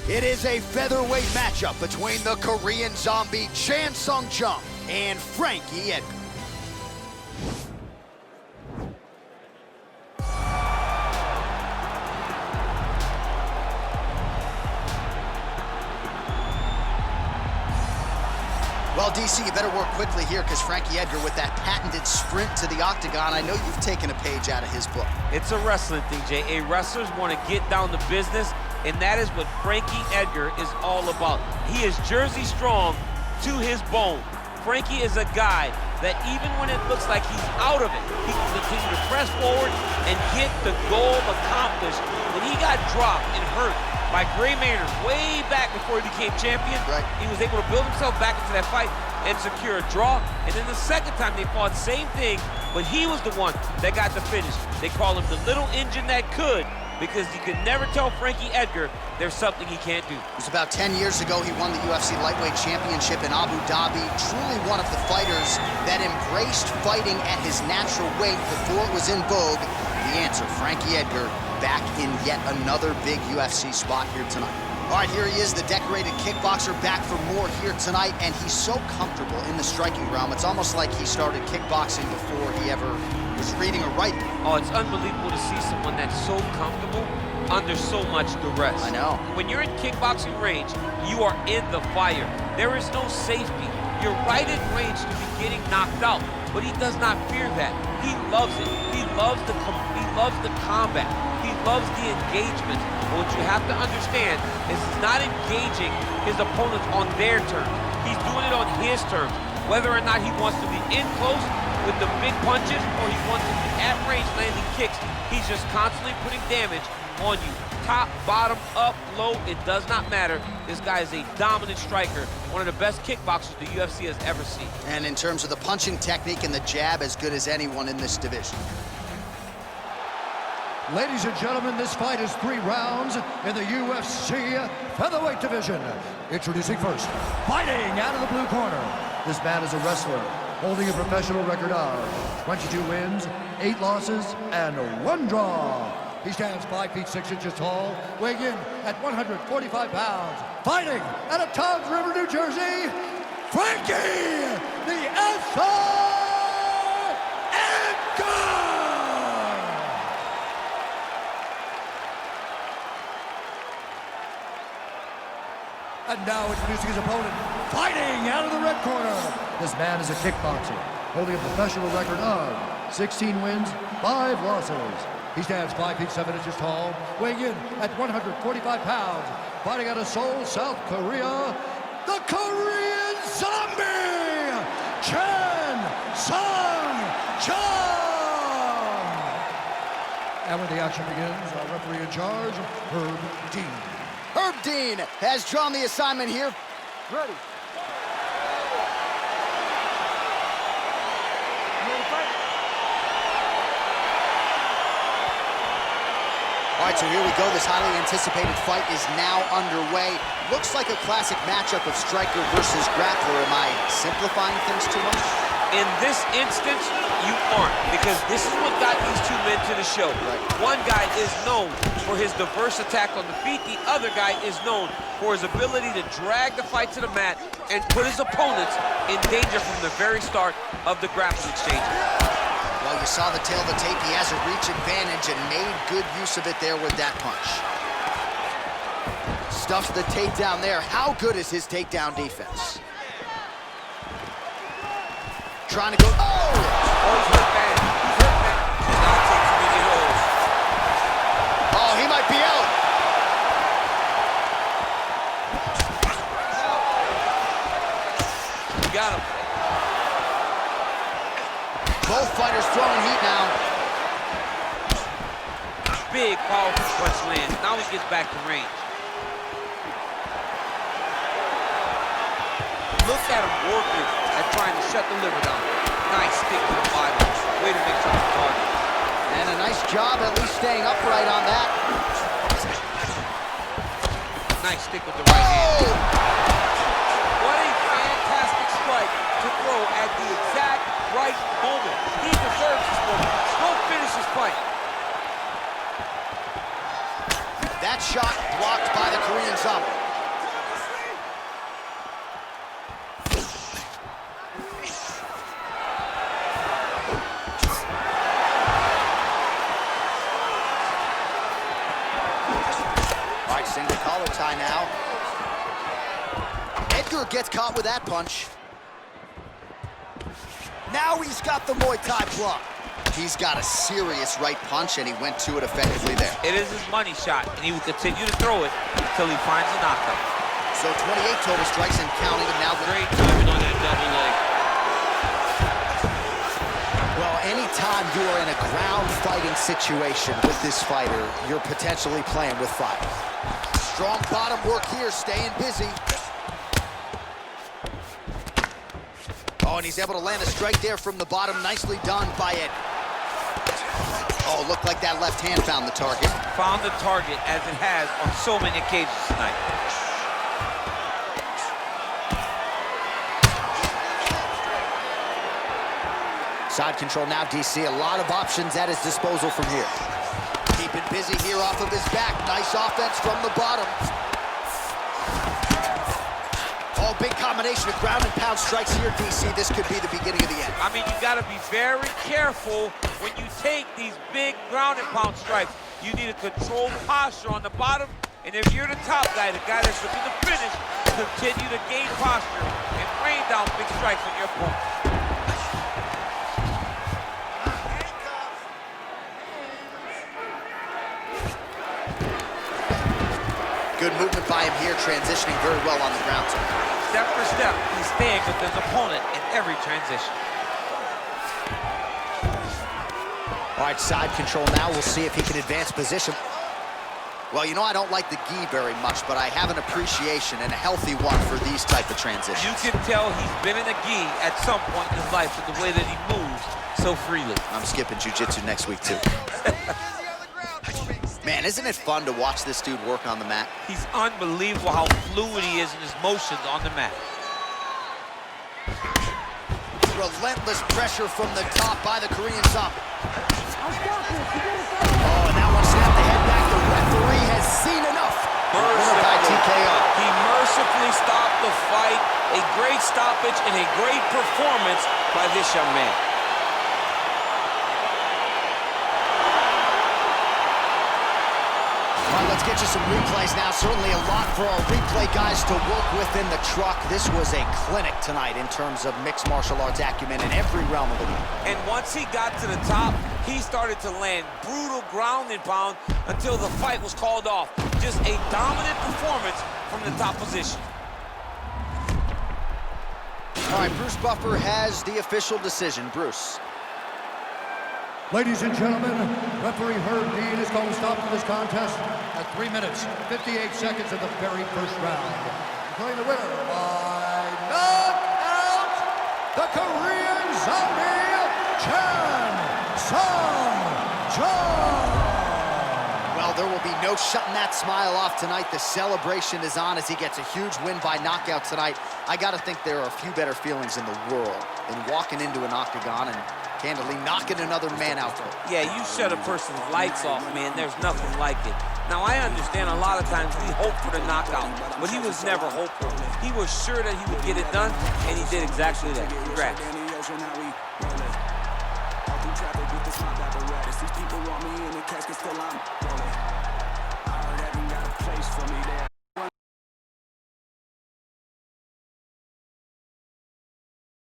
It is a featherweight matchup between the Korean zombie Jung and Frankie Edgar. Well, DC, you better work quickly here because Frankie Edgar, with that patented sprint to the octagon, I know you've taken a page out of his book. It's a wrestling thing, Jay. Wrestlers want to get down to business, and that is what Frankie Edgar is all about. He is Jersey strong to his bone. Frankie is a guy that even when it looks like he's out of it, he can continue to press forward and get the goal accomplished. When he got dropped and hurt by Gray Maynard way back before he became champion, he was able to build himself back into that fight and secure a draw. And then the second time they fought, same thing, but he was the one that got the finish. They call him the little engine that could, because you could never tell Frankie Edgar there's something he can't do. It was about 10 years ago he won the UFC lightweight championship in Abu Dhabi. Truly one of the fighters that embraced fighting at his natural weight before it was in vogue. The answer, Frankie Edgar, back in yet another big UFC spot here tonight. All right, here he is, the decorated kickboxer, back for more here tonight, and he's so comfortable in the striking realm. It's almost like he started kickboxing before he ever was reading or writing. Oh, it's unbelievable to see someone that's so comfortable under so much duress. I know. When you're in kickboxing range, you are in the fire. There is no safety. You're right in range to be getting knocked out, but he does not fear that. He loves it. He loves the combat. He loves the engagement. But what you have to understand is he's not engaging his opponents on their terms. He's doing it on his terms. Whether or not he wants to be in close with the big punches or he wants to be at range landing kicks, he's just constantly putting damage on you. Top, bottom, up, low, it does not matter. This guy is a dominant striker, one of the best kickboxers the UFC has ever seen. And in terms of the punching technique and the jab, as good as anyone in this division. Ladies and gentlemen, this fight is 3 rounds in the UFC featherweight division. Introducing first, fighting out of the blue corner. This man is a wrestler, holding a professional record of 22 wins, 8 losses, and 1 draw. He stands 5 feet 6 inches tall, weighing in at 145 pounds. Fighting out of Toms River, New Jersey, Frankie, the Edgar! And now introducing his opponent, fighting out of the red corner. This man is a kickboxer, holding a professional record of 16 wins, 5 losses. He stands 5 feet 7 inches tall, weighing in at 145 pounds. Fighting out of Seoul, South Korea, the Korean Zombie, Jung. And when the action begins, our referee in charge, Herb Dean. Herb Dean has drawn the assignment here. Ready. All right, so here we go. This highly anticipated fight is now underway. Looks like a classic matchup of striker versus grappler. Am I simplifying things too much? In this instance, you aren't, because this is what got these two men to the show. One guy is known for his diverse attack on the feet. The other guy is known for his ability to drag the fight to the mat and put his opponents in danger from the very start of the grappling exchange. Well, you saw the tail of the tape. He has a reach advantage and made good use of it there with that punch. Stuffs the takedown there. How good is his takedown defense? Trying to go. Oh! Oh, he's hurt bad. He's hurt bad. He's not taking many holes. Oh, he might be out. You got him. Both fighters throwing heat now. Big, powerful punch lands. Now he gets back to range. Look at him working at trying to shut the liver down. Nice stick to the body. Way to make sure the target. And a nice job at least staying upright on that. Nice stick with the right hand. What a fantastic strike to throw at the exact right moment. He deserves this moment. Go finish his fight. That shot blocked by the Korean Zombie. All right, single collar tie now. Edgar gets caught with that punch. Now he's got the Muay Thai block. He's got a serious right punch, and he went to it effectively there. It is his money shot, and he will continue to throw it until he finds a knockout. So 28 total strikes and counting, and now Great timing on that double leg. well, anytime you are in a ground fighting situation with this fighter, you're potentially playing with fire. Strong bottom work here, staying busy. Oh, and he's able to land a strike there from the bottom. Nicely done by Ed. Oh, looked like that left hand found the target. Found the target, as it has on so many occasions tonight. Side control now, DC. A lot of options at his disposal from here. Keeping busy here off of his back. Nice offense from the bottom. Oh, big combination of ground and pound strikes here, DC. This could be the beginning of the end. I mean, you got to be very careful when you take these big ground and pound strikes. You need a controlled posture on the bottom, and if you're the top guy, the guy that's looking to finish, continue to gain posture and rain down big strikes on your opponent. Good movement by him here, transitioning very well on the ground. Step for step, he's staying with his opponent in every transition. All right, side control now. We'll see if he can advance position. Well, you know, I don't like the gi very much, but I have an appreciation and a healthy one for these type of transitions. You can tell he's been in a gi at some point in his life with the way that he moves so freely. I'm skipping jiu-jitsu next week, too. Man, isn't it fun to watch this dude work on the mat? He's unbelievable how fluid he is in his motions on the mat. Relentless pressure from the top by the Korean Zombie. Oh, and that one snapped the head back. The referee has seen enough. By TKO. He mercifully stopped the fight. A great stoppage and a great performance by this young man. All right, let's get you some replays now. Certainly a lot for our replay guys to work with in the truck. This was a clinic tonight in terms of mixed martial arts acumen in every realm of the game. And once he got to the top, he started to land brutal ground and pound until the fight was called off. Just a dominant performance from the top position. All right, Bruce Buffer has the official decision. Bruce. Ladies and gentlemen, referee Herb Dean is going to stop this contest at 3 minutes, 58 seconds of the very first round. Declaring the winner by knockout, the Korean Zombie, Jung. Well, there will be no shutting that smile off tonight. The celebration is on as he gets a huge win by knockout tonight. I got to think there are a few better feelings in the world than walking into an octagon and candidly knocking another man out. Yeah, you shut a person's lights off, man. There's nothing like it. Now, I understand a lot of times we hope for the knockout, but he was never hopeful. He was sure that he would get it done, and he did exactly that. Congrats. These people want me in the casket, still I'm rolling. I heard heaven got a place for me there.